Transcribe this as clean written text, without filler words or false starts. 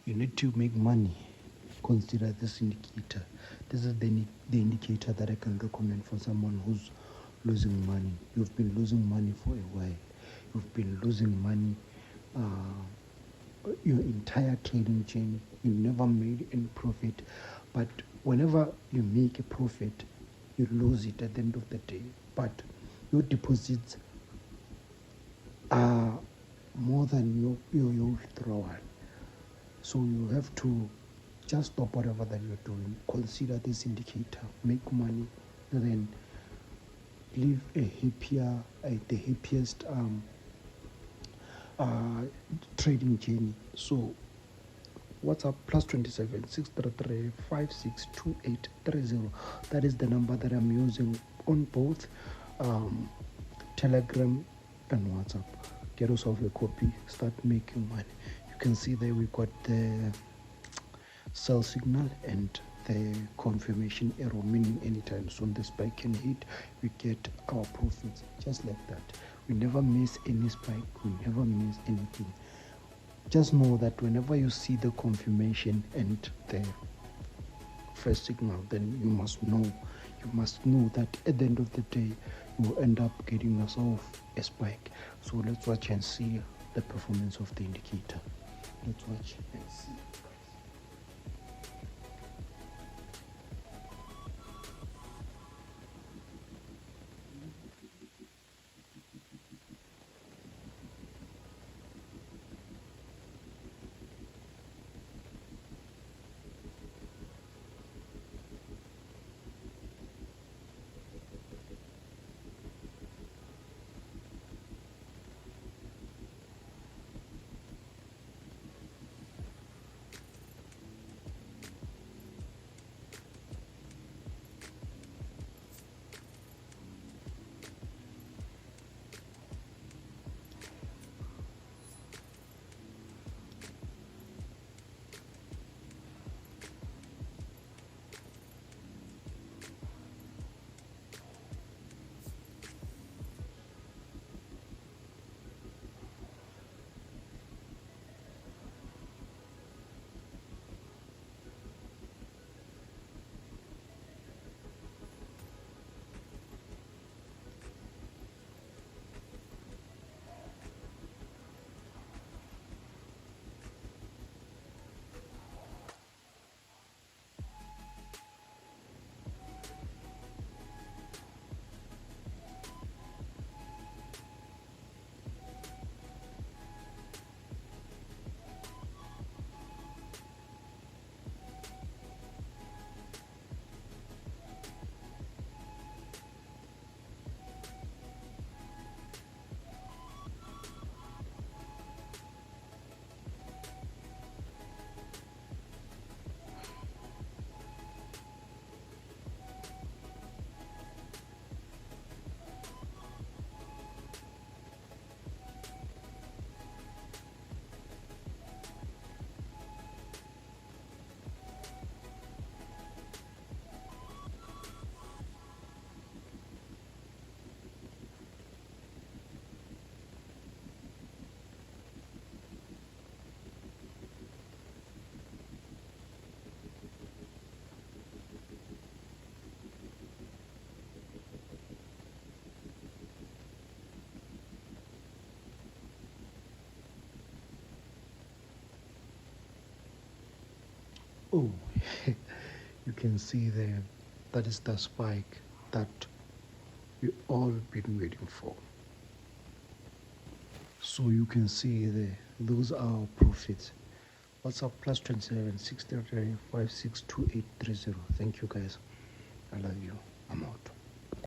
you need to make money, consider this indicator. This is the indicator that I can recommend for someone who's losing money. You've been losing money for a while. You've been losing money your entire trading journey. You never made any profit, but whenever you make a profit, you lose it at the end of the day. But your deposits are more than your withdrawal. So you have to just stop whatever that you're doing. Consider this indicator, make money, and then live the happiest trading journey. So WhatsApp +27 633 562830. That is the number that I'm using on both Telegram and WhatsApp. Get yourself a copy, start making money. You can see there we got the sell signal and the confirmation arrow, meaning anytime soon the spike can hit, we get our profits just like that. We never miss any spike, we never miss anything. Just know that whenever you see the confirmation and the first signal, then you must know that at the end of the day you will end up getting yourself a spike. So let's watch and see the performance of the indicator. Let's watch and see. Oh, you can see there, that is the spike that we all been waiting for. So you can see there, those are our profits. WhatsApp +27 633 562830. Thank you guys. I love you. I'm out.